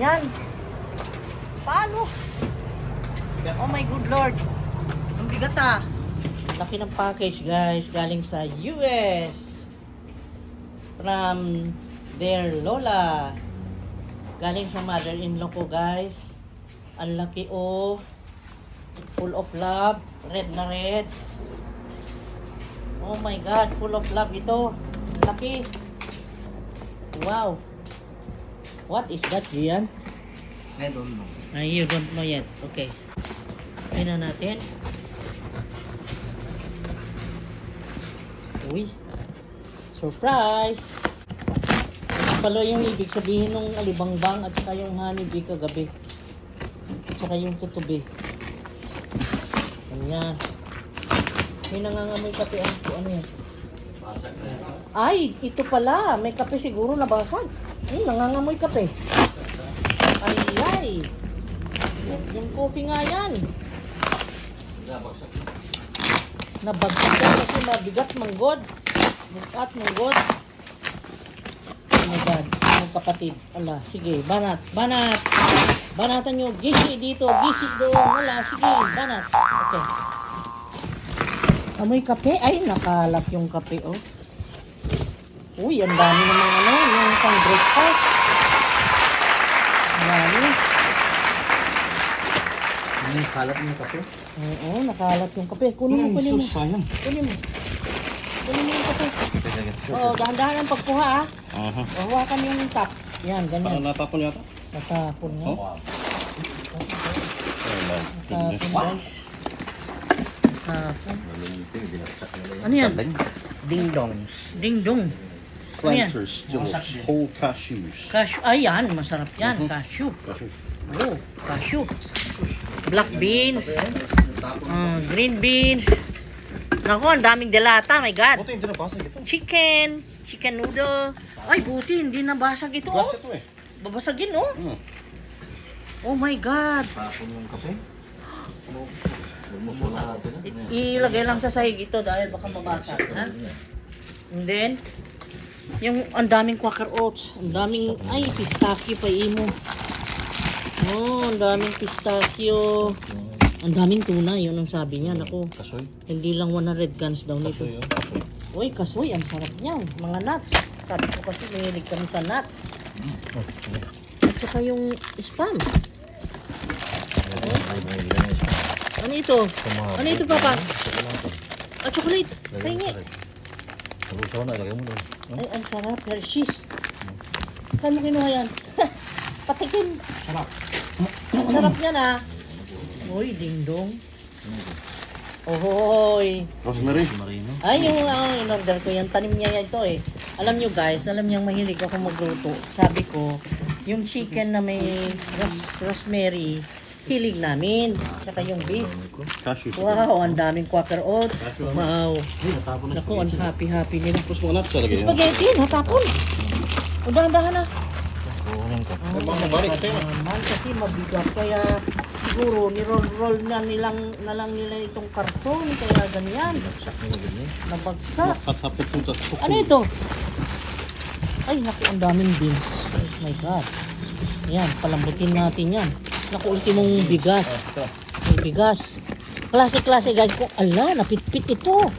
yan? Paano? Oh my good Lord. Ang bigat ah. Laki ng package guys. Galing sa US. From their Lola. Galing sa mother-in-law ko guys. Ang laki oh. Full of love. Red na red. Oh my God. Full of love ito. Laki. Wow. What is that, Gian? I don't know. You don't know yet. Okay. Tingnan natin. Uy. Surprise! Palo yung ibig sabihin ng alibangbang at saka yung honeybee kagabi. At saka yung tutubi. Ayan. May nangangamoy kape. Ano yan? Basag na yan. Ay, ito pala. May kape siguro nabasag. Nangangamoy kape. Ay. Yung coffee nga yan. Nabagsak. Nabagsak yan kasi mabigat manggod. Bukat manggod. Oh my God. Mga kapatid. Ala, sige. Banat. Banatan nyo. Gisi dito. Gisi doon. Wala. Sige. Banat. Okay. Amoy kape. Ay, nakalat yung kape, oh. Uy, ang dami naman yung pang breakfast. Ang dami. Kalat mo yung kape? Oo, nakalat yung kape. Kunin mo. Sayang. Kunin mo yung kape. Oo, dahan-dahan ang pagkuha ah. Hawakan yung top. Yan, ganyan. Parang natapon yata. Natapon nga. Oh. Natapon guys. Natapon. Ano yan? Ding-dongs. Ding-dong. Ano yan? Planters, jokes, whole cashews. Cashew. Ayan, masarap yan. Cashew. Cashews. Oh, cashew. Black beans. Green beans. Naku, ang daming delata. My God. Buti hindi nabasag ito. Chicken. Chicken noodle. Ay, buti. Hindi nabasag ito. Gas Oh. ito eh. Babasagin, oh. Hmm. Oh my God. Tapon yung kape? Lumusula natin. Ilagay lang sa sahig ito dahil baka mabasag. Ha? And then, yung ang daming Quaker Oats. Ang daming, ay, pistachio pa imo. Oh, ang daming pistachio. Ang daming tuna, yun ang sabi niya. Naku, Kasoy. hindi lang 100 grams daw nito. Kasoy, oh. Kasoy. Uy, kasoy, ang sarap niyan. Mga nuts. Sabi ko kasi mahilig kami sa nuts. At saka yung spam. Ano ito? Ano ito, Papa? Ah, chocolate. Pahingi. Nagusaw na, ilagay mo doon. Ay, ang sarap. Hershey's. Saan mo kinuha yan? Patikin. Sarap. Sarap yan, ah. Uy, ding-dong. Ohoy. Rosemary. Ay, yung in-order ko, yung tanim niya yan ito eh. Alam nyo guys, alam niyang mahilig ako magluto. Sabi ko, yung chicken na may rosemary, hilig namin. Saka yung beef. Cashews. Wow, ang daming Quaker Oats. Wow. Naku, ang happy-happy nila. Tapos mga nuts talaga yun. Spaghetti, natapon. O, dahan-dahan na. Ay, baka mabalik ito yun. Naman kasi mabigat. Kaya siguro niroll-roll na lang nila itong karton. Kaya ganyan. Nabagsak. Hapit sutas. Ano ito? Ay, naku, ang daming beans. Oh my God. Yan, palambutin natin yan. Naku, ultimong bigas. May bigas. Klase-klase guys. Kung, ala, napitpit ito.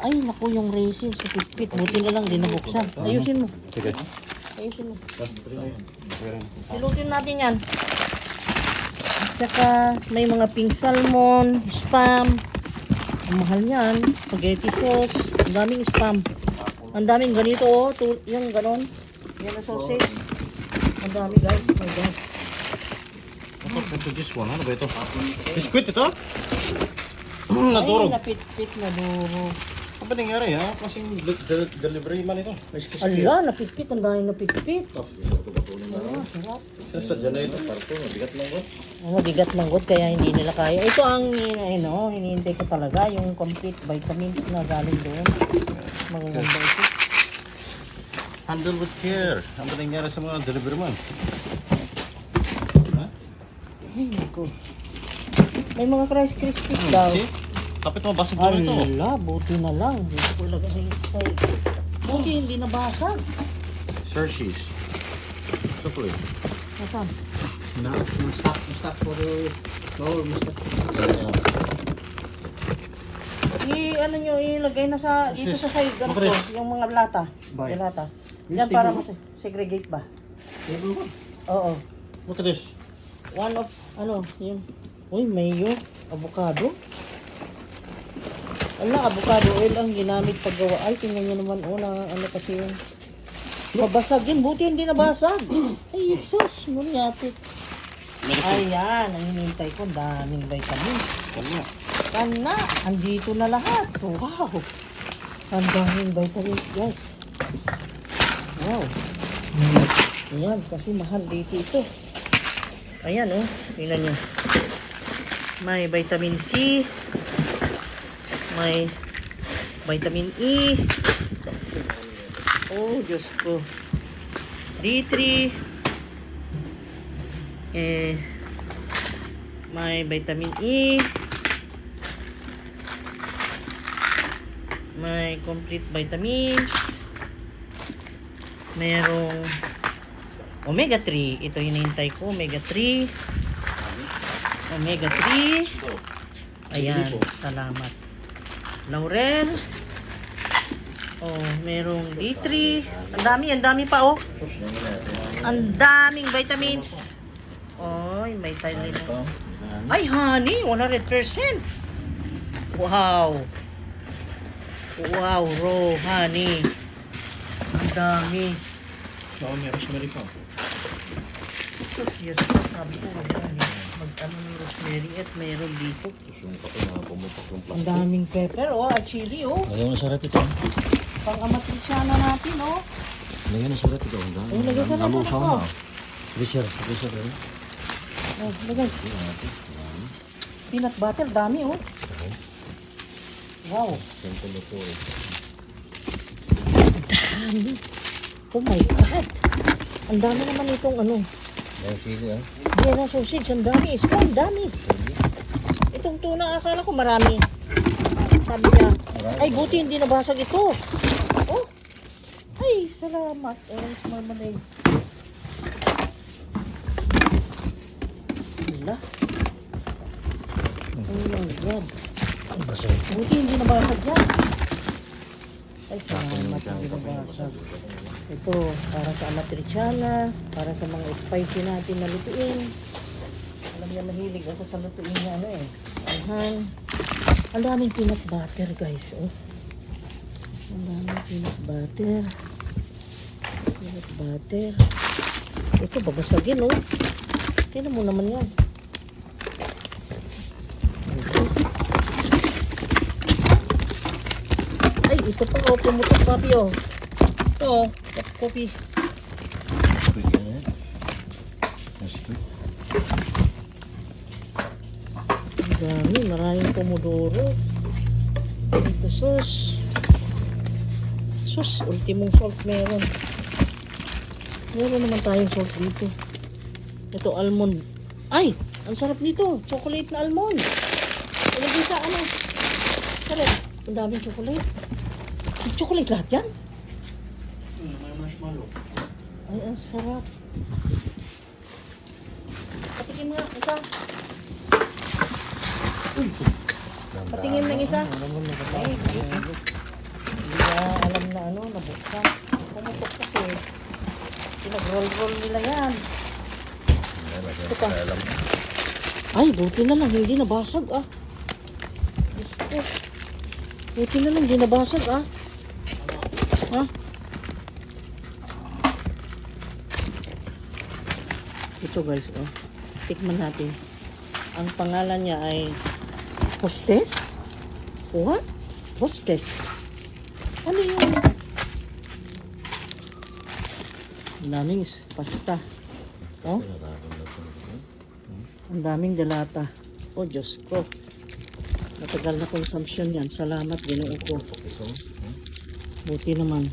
Ay, naku, yung raisin sa pitpit. Buti na lang, di nabuksan. Ayusin mo. Sige. Ayusin mo. Silutin natin yan. Tsaka may mga pink salmon, spam. Ang mahal niyan. Spaghetti sauce. Ang daming spam. Ang daming ganito oh. Yung ganon. Yan na sausage. Ang dami guys. Oh my God. Ito just one. Ano ba ito? Biskuit ito? Ay, Nadurog. napit-pit na duro. Ano ba nangyari ha? Kasing delivery man ito. Ala, napit-pit. Ang dami napit-pit. Oh, Sarap. sa dyan na ito. Parto, mabigat lang ko. Mabigat manggot kaya hindi nila kaya. Ito ang hinihintay ko talaga. Yung complete vitamins na galing doon. Magaganda ito. Handle with care. Ano ba nangyari sa mga delivery man? Ay, naku. May mga Rice Krispies daw. See? Kapit mo, basag doon ito. Ala, buti na lang. Dito ko ilagay sa buti hindi nabasag. Hershey's. Chocolate. Nasaan? No, stop for the bowl, Mr. Ano nyo, ilagay na sa, dito sa side, ano to, yung mga lata. Bye. Yung lata. Yan para segregate ba? Oo. Look at this. One of, ano, yun. Uy, mayo, avocado. Avocado oil ang ginamit paggawa. Ay, tingnan nyo naman, ano kasi yun. Mabasag yun, buti hindi nabasag. Ay, Jesus, munyati. Ayan, ang hinihintay ko, daming vitamins. Kana, andito na lahat. Wow. Ang daming vitamins, guys. Wow. Ayan, kasi mahal dito ito. Ayan, oh. Tingnan nyo. May vitamin C. May vitamin E. Oh, Diyos ko. D3. May vitamin E. May complete vitamins. Merong omega 3. Ito hinihintay ko, omega 3. Omega 3. Ayan, salamat. Laurel. Oh, merong D3. Ang dami pa oh. Ang daming vitamins. Oh, may Thailand. Ay, honey, 100%. Wow. Wow, raw honey. Ang dami. Oh, may rosemary pa. Yes, sabi ko mag-ano ng rosemary at mayroon dito. Yung kape na pumutok yung Ang daming pepper, oh, at chili, oh. Ayaw na sarap ito. Pang-amatrisyana natin, oh. Lagyan na sarap ito. Oh, lagyan sa natin ako. Fisher. Oh, lagay. Peanut butter, dami, oh. Wow. Dami. Oh my God. Ang dami naman itong ano. May sili ah. Vienna sausage, ang dami. Ang dami. Itong tuna, akala ko marami. Sabi niya, ay buti hindi nabasag ito. Oh. Ay, salamat. Orange marmalade. Wala. Oh my God. Buti hindi nabasag yan. Ay, salamat hindi nabasag. Ito, para sa amatriciana, para sa mga spicy natin na lutuin. Alam niya, mahilig ako sa lutuin niya, ano eh. Ayan. Ang daming peanut butter, guys. Oh. Ang daming peanut butter. Peanut butter. Ito, babasagin, oh. Tingnan mo naman yan. Ay, ito pa, oh. Pumutok, papi, oh. Ito, oh. Kopi. Ang dami, maraming pomodoro. Ito sauce. Sauce, ultimong salt meron. Meron naman tayong salt dito. Ito, almond. Ay, ang sarap nito. Chocolate na almond. Ilagay sa ano. Sarap. Ang daming chocolate. May chocolate lahat yan? May marshmallow. Ay, ang sarap. Patikin mo nga, isa. Patingin ng isa. Ay, hindi na alam na ano, nabuksan. Pumutok kasi. Pinag-roll-roll nila yan. Ito pa. Ay, buti na lang, hindi nabasag ah. Diyos ko. Buti na lang, hindi nabasag ah. Ha? Ito guys, oh. Tikman natin. Ang pangalan niya ay Hostess? What? Hostess. Ano yun? Ang daming pasta. Oh? Ang daming dalata. Oh, Diyos ko. Matagal na consumption yan. Salamat, Ginoo ko. Buti naman.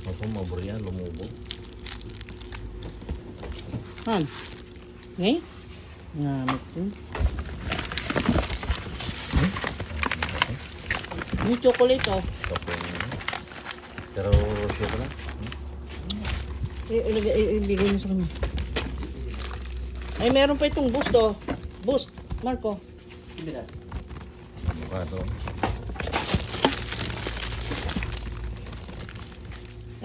Ako maburyan, lumubo. Han? Ngay? Ngamit yun. Yung chocolate, oh. Pero siya pala. Ibigay mo sa kanya. Ay, meron pa itong boost oh. Boost, Marco. Avocado.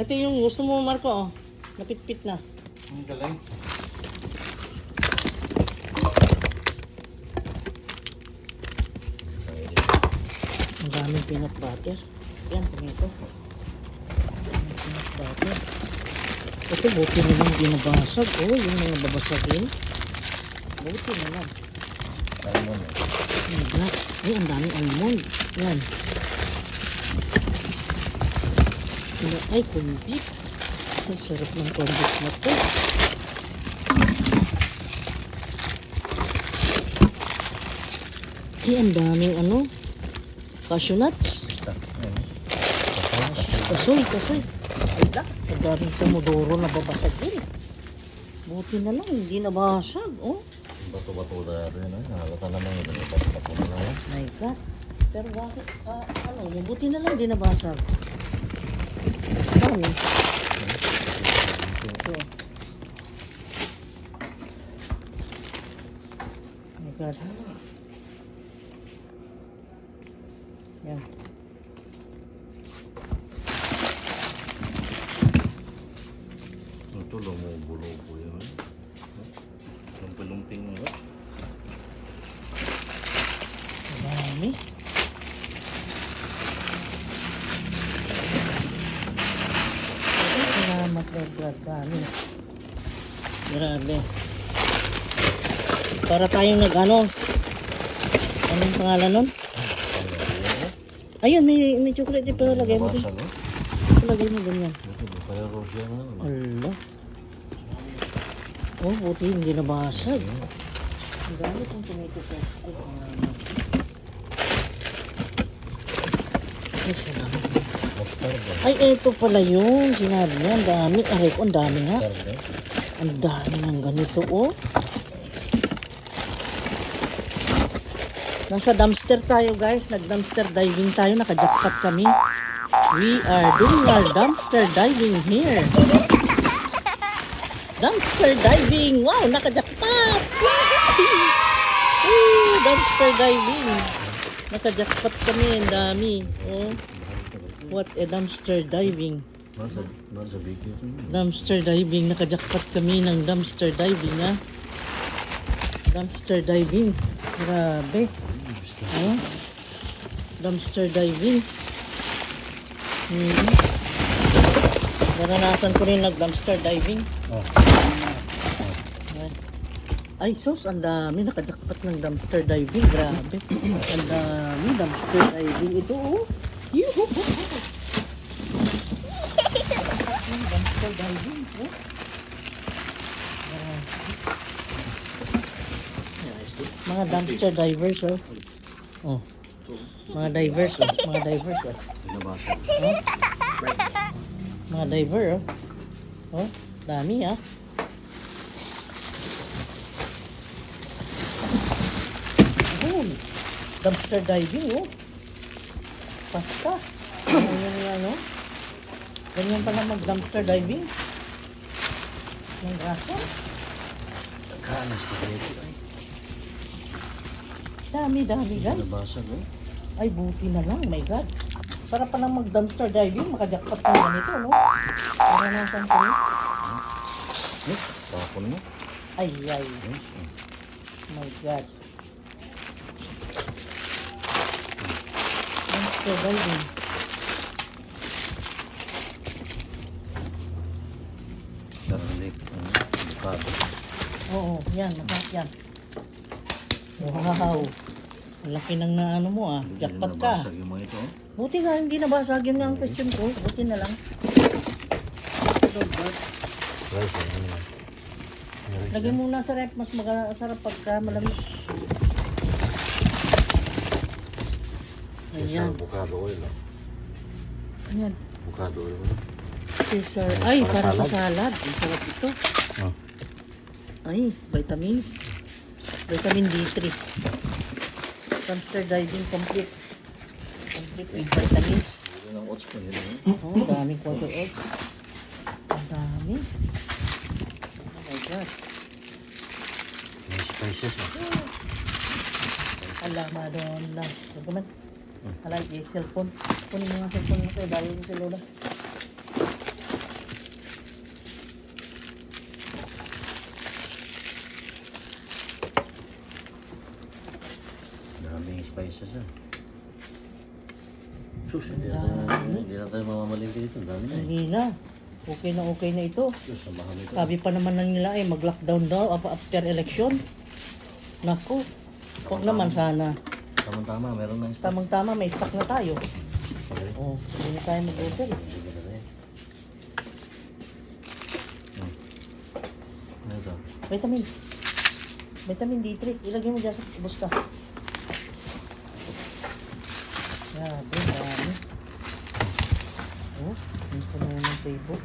Ito yung gusto mo, Marco oh. Napitpit na. Ang galing. Ang daming peanut butter. Yan, tomato. Peanut butter. Ito, buti naman di nabasag. Oh, yung mga babasagin. Buti naman. Almond. Ayan. Ay, ang daming almond. Yan. Ay, kumbit. Ay, sarap ng kumbit na to. Ay, ang daming ano. Cashew nuts. Kasoy. Ay, ang daming pomodoro na babasagin. Buti na lang, hindi nabasag. Oh. Bato-bato na rin. Halata naman yun. Bato-bato na lang. My God. Pero bakit, ano, mabuti na lang, di nabasag. Ano? Ito. My God. Yan. Ito lumubo-lubo yun. Lumping-lumping mo ba? Ang dami. Salamat, Brad. Dami. Grabe. Para tayong nag-ano. Anong pangalan nun? Ayun, may chocolate dito. Lagay mo din. Nabasag, oh. Lagay mo ganyan. Kaya Rosia na naman. Hala. Oh, buti hindi nabasag. Ang dami kong tomato sauce. Ay, salamat. Ay, salamat. Mustard, oh. Ay, eto pala yung sinabi niya. Ang dami. Aray ko, ang dami nga. Mustard, eh. Ang dami ng ganito, oh. Nasa dumpster tayo, guys. Nag-dumpster diving tayo. Naka-jackpot kami. We are doing our dumpster diving here. Dumpster diving! Wow! Naka-jackpot! Dumpster diving! Naka-jackpot kami. Ang dami. Oh. What a dumpster diving. Nasa bigay ito. Dumpster diving. Naka-jackpot kami ng dumpster diving, ha? Dumpster diving. Grabe. Oh. Dumpster diving. Naranasan ko rin nag-dumpster diving. Oh. Ay, sus, ang dami. Nakajakpat ng dumpster diving. Grabe. Ang dami. Dumpster diving. Ito, oh. Yuhu! Dumpster diving, oh. Mga dumpster divers, oh. Oh. Mga divers, oh. Mga divers, oh. Nabasag. Oh. Mga diver, oh. Oh, dami, ah. Oh, dumpster diving, oh. Pasta. Ganyan yan, oh. Ganyan pala mag-dumpster diving. Ng braso. Kain spaghetti, ay. Dami, guys. Nabasag, oh. Ay, buti na lang. My God. Sarap pa lang mag-dumpster diving. Makajakpat ka ganito, no? Naranasan ko yun. Tapon mo. Ay. My God. Dumpster diving. Garlic. Avocado. Oo, yan. Masarap yan. Wow. Ang laki ng naano mo, ah. Jackpot ka. Nabasag yung mga ito, oh. Buti nga, hindi nabasag. Yun nga ang question ko. Buti na lang. Rice, ano. Lagay muna sa rep. Mas masarap pagka malamig. Ayan. Avocado oil, oh. Ayan. Avocado oil. Caesar. Ay, para sa salad. Ang sarap ito. Oh. Ay, vitamins. Vitamin D3. Dumpster diving complete. Complete with vitamins. Yun ang oats ko, yun, Oh, daming quarter oats. Ang dami. Oh my God. Spices. Ala, Madonna. Huwag ala, yung cellphone. Kunin mo nga cellphone mo kayo. Dahil mo si Lola. Daming spices ah. Sus, Dami. hindi na tayo mamamalingki dito. Dami na eh. Hindi na. Okay na ito. Sus, samahan mo ito. Sabi pa naman na nila ay mag-lockdown daw after election. Naku. Huwag naman sana. Tama-tama, meron na stock. Tamang-tama, may stock na tayo. Okay. Oh, hindi na tayo mag-grocery. Sige na rin. Ano ito? Vitamin. Vitamin D3. Ilagay mo dyan sa busta. Grabe, dami. Oh, dito na yung table.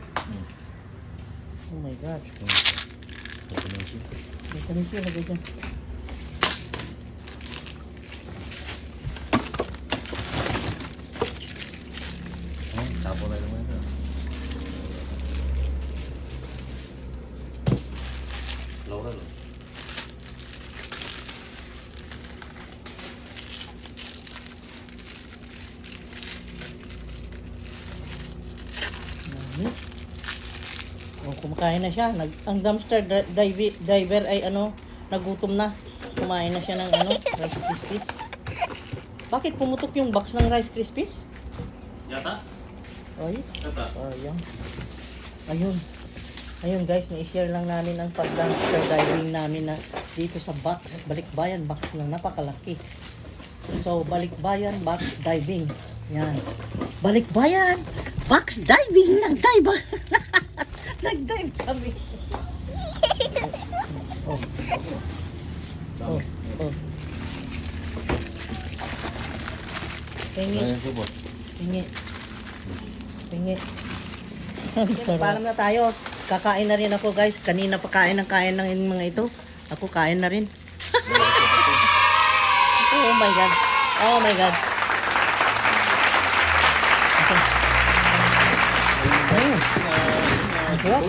Oh my gosh. Vitamin C. Vitamin C, ilagay dyan. Tapo na naman ito. Laurel. Dami. Oh, kumakain na siya. Ang dumpster diver ay nagutom na. Kumain na siya ng Rice Krispies. Bakit pumutok yung box ng Rice Krispies? Yata? Ay, Yata. sayang. Ayun. Ayun guys, na-share lang namin ang pag-dumpster diving namin na dito sa box, Balikbayan box na napakalaki. So, Balikbayan box diving. Yan. Balikbayan box diving! Nag-dive! Nag-dive kami. Oh. Oh. Oh. Tingi. Ayan po po. Tingi. Tingi. Paalam na tayo. Kakain na rin ako guys. Kanina pa kain ng mga ito. Ako kain na rin. Oh my God. Oh my God. Okay. Sarap.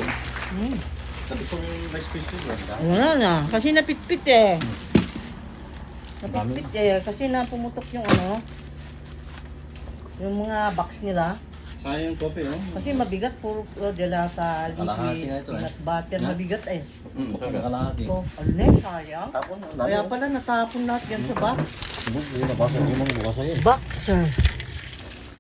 Sabi ko yung Rice Krispies ba? Wala na. Kasi napitpit eh. Napitpit eh. Kasi napumutok yung yung mga box nila. Sayang yung coffee, oh. Kasi mabigat. Puro delata, Kalahati liquid, na ito, eh. peanut butter. Ha? Mabigat eh. Kalahati. So, sayang. Tapon na. Kaya pala natapon lahat yan sa box. Hindi nabasa yung mga bukas sa'yo. Boxer.